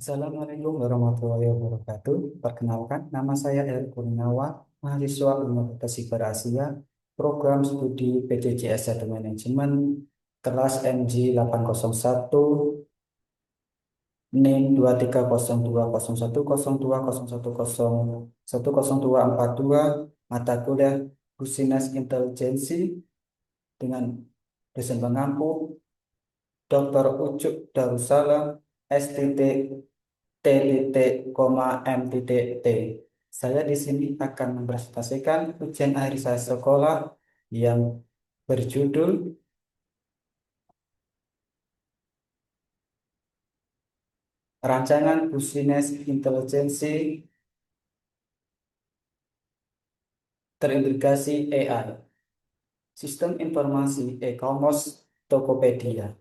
Assalamualaikum warahmatullahi wabarakatuh. Perkenalkan, nama saya Eri Kurniawan, mahasiswa Universitas Siber Asia, program studi PJJ S1 Manajemen, kelas MG 801, NIM 23020101101042, mata kuliah Business Intelligence dengan dosen pengampu Dr. Ucup Darussalam, STT T.M.T. Saya di sini akan mempresentasikan ujian akhir saya sekolah yang berjudul Rancangan Business Intelligence Terintegrasi AI, Sistem Informasi E-commerce Tokopedia.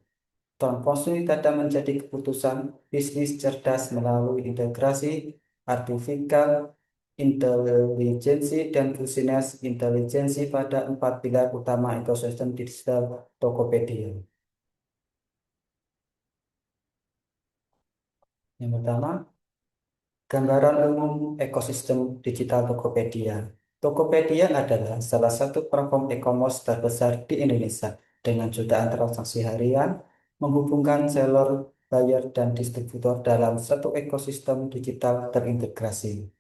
Transformasi data menjadi keputusan bisnis cerdas melalui integrasi artificial intelligence dan business intelligence pada empat pilar utama ekosistem digital Tokopedia. Yang pertama, gambaran umum ekosistem digital Tokopedia. Tokopedia adalah salah satu platform e-commerce terbesar di Indonesia dengan jutaan transaksi harian, menghubungkan seller, buyer, dan distributor dalam satu ekosistem digital terintegrasi.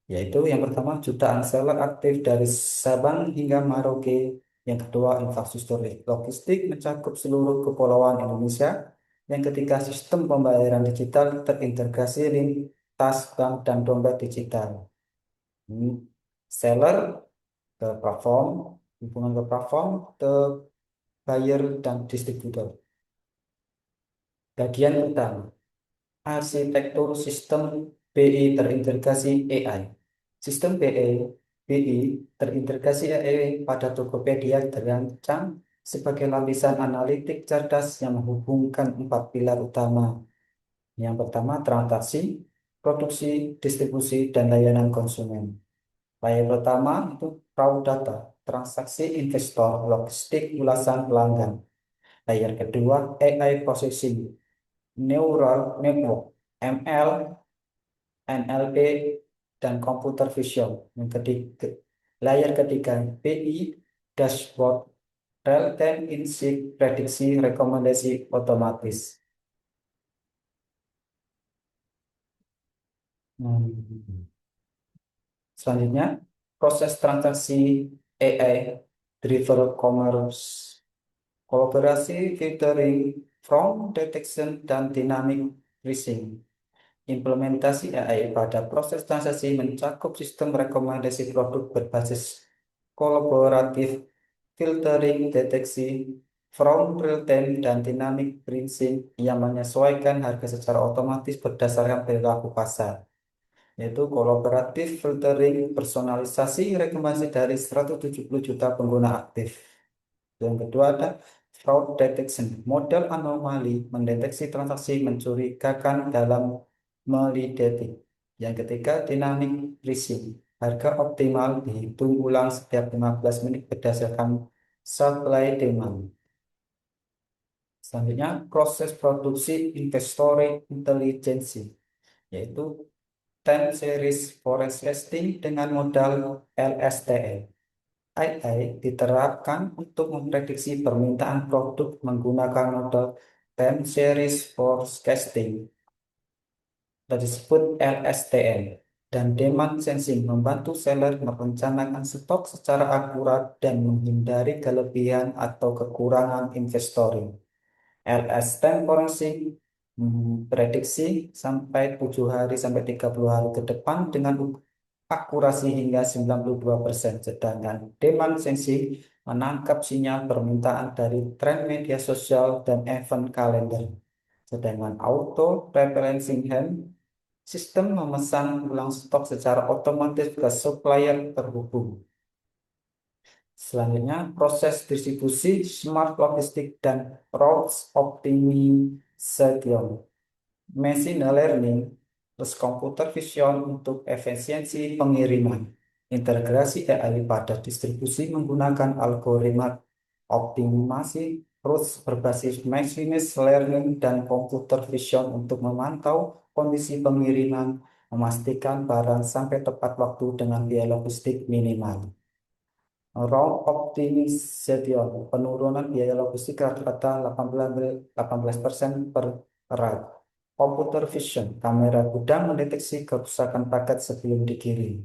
Yaitu yang pertama, jutaan seller aktif dari Sabang hingga Merauke. Yang kedua, infrastruktur logistik mencakup seluruh kepulauan Indonesia. Yang ketiga, sistem pembayaran digital terintegrasi lintas bank dan dompet digital. Hmm, Seller ke platform, hubungan ke platform, ke buyer dan distributor. Bagian utama, arsitektur sistem BI terintegrasi AI. Sistem BI terintegrasi AI pada Tokopedia terancang sebagai lapisan analitik cerdas yang menghubungkan empat pilar utama. Yang pertama, transaksi, produksi, distribusi, dan layanan konsumen. Layer pertama itu raw data, transaksi investor, logistik, ulasan pelanggan. Layer kedua, AI processing, neural network, ML, NLP, dan computer vision. Yang ketiga, layar ketiga, PI, dashboard, real-time insight, prediksi, rekomendasi otomatis. Hmm. Selanjutnya, proses transaksi AI, driver commerce, kolaborasi, filtering, from detection, dan dynamic pricing. Implementasi AI pada proses transaksi mencakup sistem rekomendasi produk berbasis kolaboratif, filtering, deteksi, from real-time, dan dynamic pricing yang menyesuaikan harga secara otomatis berdasarkan perilaku pasar, yaitu kolaboratif, filtering, personalisasi, rekomendasi dari 170 juta pengguna aktif. Yang kedua ada fraud detection, model anomali mendeteksi transaksi mencurigakan dalam melideti. Yang ketiga, dynamic pricing, harga optimal dihitung ulang setiap 15 menit berdasarkan supply demand. Selanjutnya, proses produksi inventory intelligence, yaitu time series forecasting dengan modal LSTM. AI diterapkan untuk memprediksi permintaan produk menggunakan model time series forecasting atau disebut LSTM, dan demand sensing membantu seller merencanakan stok secara akurat dan menghindari kelebihan atau kekurangan inventory. LSTM forensik prediksi sampai 7 hari sampai 30 hari ke depan dengan akurasi hingga 92%, sedangkan demand sensing menangkap sinyal permintaan dari tren media sosial dan event kalender. Sedangkan auto rebalancing hand sistem memesan ulang stok secara otomatis ke supplier terhubung. Selanjutnya, proses distribusi smart logistik dan routes optimization. Machine learning plus computer vision untuk efisiensi pengiriman. Integrasi AI pada distribusi menggunakan algoritma optimasi approach berbasis machine learning dan computer vision untuk memantau kondisi pengiriman, memastikan barang sampai tepat waktu dengan biaya logistik minimal. Round optimization, penurunan biaya logistik rata-rata 18% per erat. Computer vision, kamera gudang mendeteksi kerusakan paket sebelum dikirim.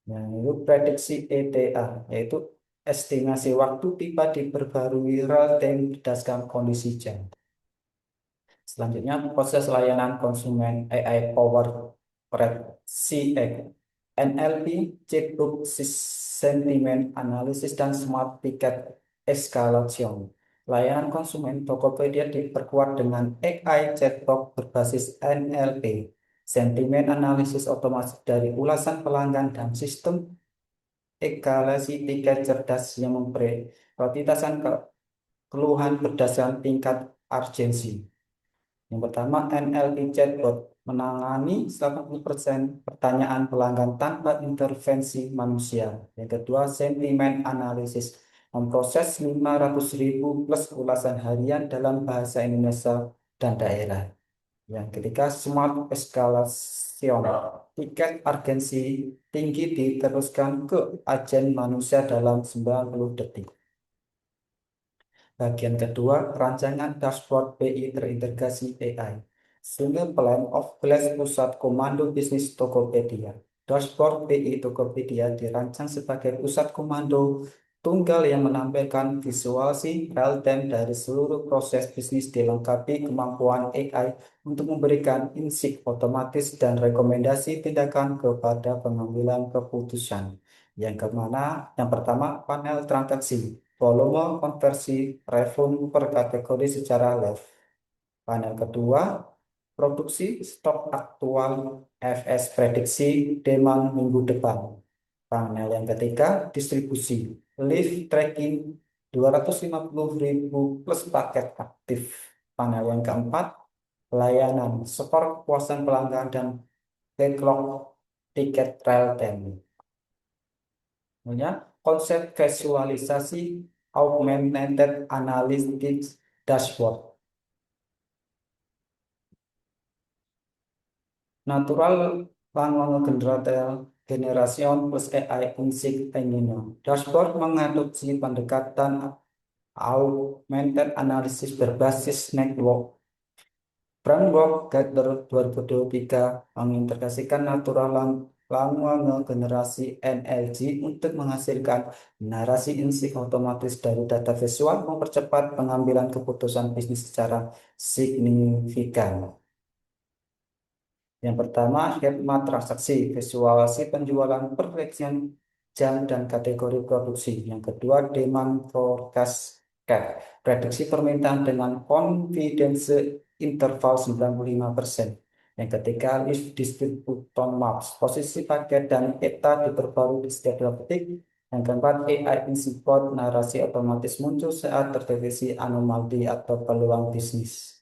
Nah, itu prediksi ETA, yaitu estimasi waktu tiba diperbarui real time berdasarkan kondisi jam. Selanjutnya, proses layanan konsumen AI Power CX, NLP, Chatbot Sentiment Analysis, dan Smart Ticket Escalation. Layanan konsumen Tokopedia diperkuat dengan AI chatbot berbasis NLP, sentimen analisis otomatis dari ulasan pelanggan, dan sistem eskalasi tiket cerdas yang memprioritaskan keluhan berdasarkan tingkat urgensi. Yang pertama, NLP chatbot menangani 80% pertanyaan pelanggan tanpa intervensi manusia. Yang kedua, sentimen analisis memproses 500.000 plus ulasan harian dalam bahasa Indonesia dan daerah. Yang ketiga, smart escalation. Tiket urgensi tinggi diteruskan ke agen manusia dalam 90 detik. Bagian kedua, rancangan dashboard BI terintegrasi AI. Single Pane of Glass pusat komando bisnis Tokopedia. Dashboard BI Tokopedia dirancang sebagai pusat komando tunggal yang menampilkan visualisasi real-time dari seluruh proses bisnis dilengkapi kemampuan AI untuk memberikan insight otomatis dan rekomendasi tindakan kepada pengambilan keputusan. Yang pertama, panel transaksi, volume konversi, revenue per kategori secara live. Panel kedua, produksi stok aktual, FS prediksi demand minggu depan. Panel yang ketiga, distribusi, live tracking 250.000 plus paket aktif. Panel yang keempat, layanan, skor kepuasan pelanggan dan backlog tiket real time. Namanya konsep visualisasi augmented analytics dashboard. Natural language generation plus AI insight engine. Dashboard mengadopsi pendekatan augmented analysis berbasis network. Framework Gather 2023 mengintegrasikan natural language generasi NLG untuk menghasilkan narasi insight otomatis dari data visual, mempercepat pengambilan keputusan bisnis secara signifikan. Yang pertama, hemat transaksi, visualisasi penjualan per region, jam, dan kategori produksi. Yang kedua, demand forecast cap, prediksi permintaan dengan confidence interval 95%. Yang ketiga, list distribution maps, posisi paket dan peta diperbarui di setiap 2 detik. Yang keempat, AI in-support, narasi otomatis muncul saat terdeteksi anomali atau peluang bisnis.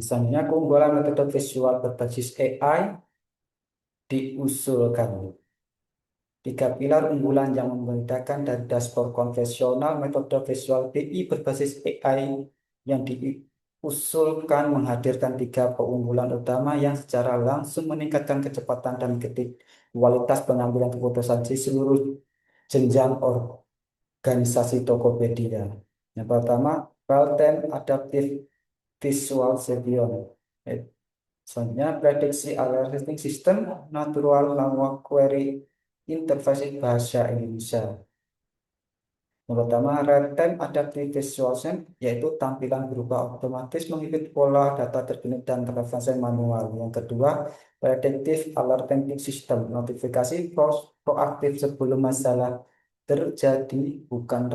Selanjutnya, keunggulan metode visual berbasis AI diusulkan. 3 pilar unggulan yang membedakan dari dashboard konvensional, metode visual BI berbasis AI yang diusulkan menghadirkan 3 keunggulan utama yang secara langsung meningkatkan kecepatan dan kualitas pengambilan keputusan di seluruh jenjang organisasi Tokopedia. Yang pertama, real-time adaptive visual vision. Selanjutnya, prediksi alerting system natural language query interface bahasa Indonesia. Yang pertama, real-time adaptive visualization, yaitu tampilan berubah otomatis mengikuti pola data terkini dan referensi manual. Yang kedua, predictive alerting system, notifikasi proaktif sebelum masalah terjadi, bukan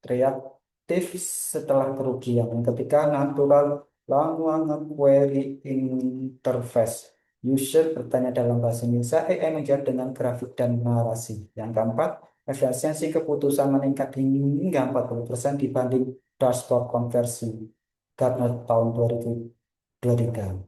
reaktif setelah kerugian. Yang ketiga, natural language query interface. User bertanya dalam bahasa Indonesia, AI menjawab dengan grafik dan narasi. Yang keempat, efisiensi keputusan meningkat hingga 40% dibanding dashboard konversi Gartner tahun 2023.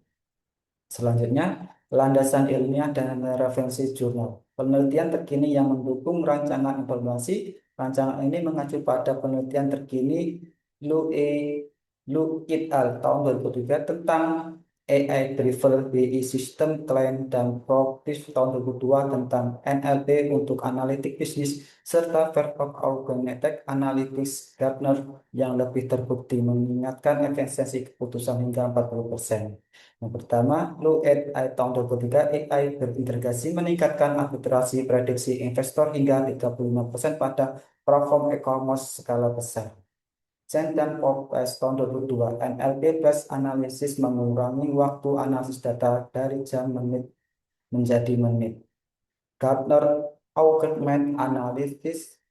Selanjutnya, landasan ilmiah dan referensi jurnal. penelitian terkini yang mendukung rancangan informasi. Rancangan ini mengacu pada penelitian terkini Lu E. Lu et al. Tahun 2003 tentang AI Driver BI System Client dan Proactive tahun 2002 tentang NLP untuk analitik bisnis serta Fairfax Augmented Analytics Gartner yang lebih terbukti mengingatkan efisiensi keputusan hingga 40%. Yang pertama, Lu et al. Tahun 2003, AI berintegrasi meningkatkan arbitrasi prediksi investor hingga 35% pada platform e-commerce skala besar. Chen dan Popes tahun 2002, NLP-based analisis mengurangi waktu analisis data dari jam menit menjadi menit. Gartner Augmented Analytics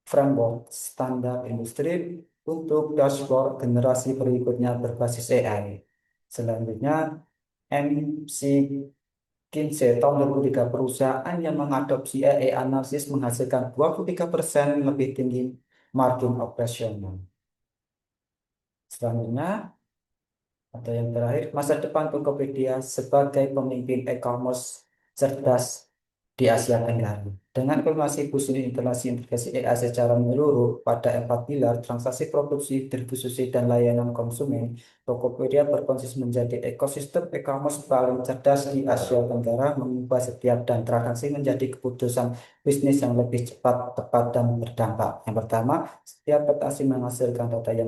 Framework standar industri untuk dashboard generasi berikutnya berbasis AI. Selanjutnya, MC Kinsey tahun 2003, perusahaan yang mengadopsi AI analisis menghasilkan 23% lebih tinggi margin operasional. Selanjutnya, atau yang terakhir, masa depan Tokopedia sebagai pemimpin e-commerce cerdas di Asia Tenggara. Dengan informasi fusi integrasi AI secara menyeluruh pada 4 pilar, transaksi produksi, distribusi, dan layanan konsumen, Tokopedia berkonsisten menjadi ekosistem e-commerce paling cerdas di Asia Tenggara, mengubah setiap dan transaksi menjadi keputusan bisnis yang lebih cepat, tepat, dan berdampak. Yang pertama, setiap transaksi menghasilkan data yang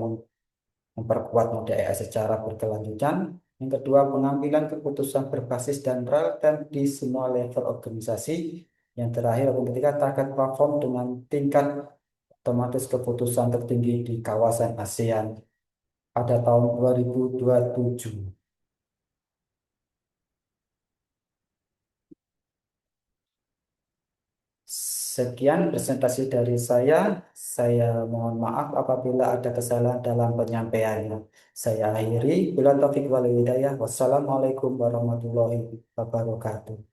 memperkuat model AI secara berkelanjutan. Yang kedua, pengambilan keputusan berbasis dan real-time di semua level organisasi. Yang terakhir, yang ketiga, target platform dengan tingkat otomatis keputusan tertinggi di kawasan ASEAN pada tahun 2027. Sekian presentasi dari saya. Saya mohon maaf apabila ada kesalahan dalam penyampaiannya. Saya akhiri. Bila taufik wal hidayah. Wassalamualaikum warahmatullahi wabarakatuh.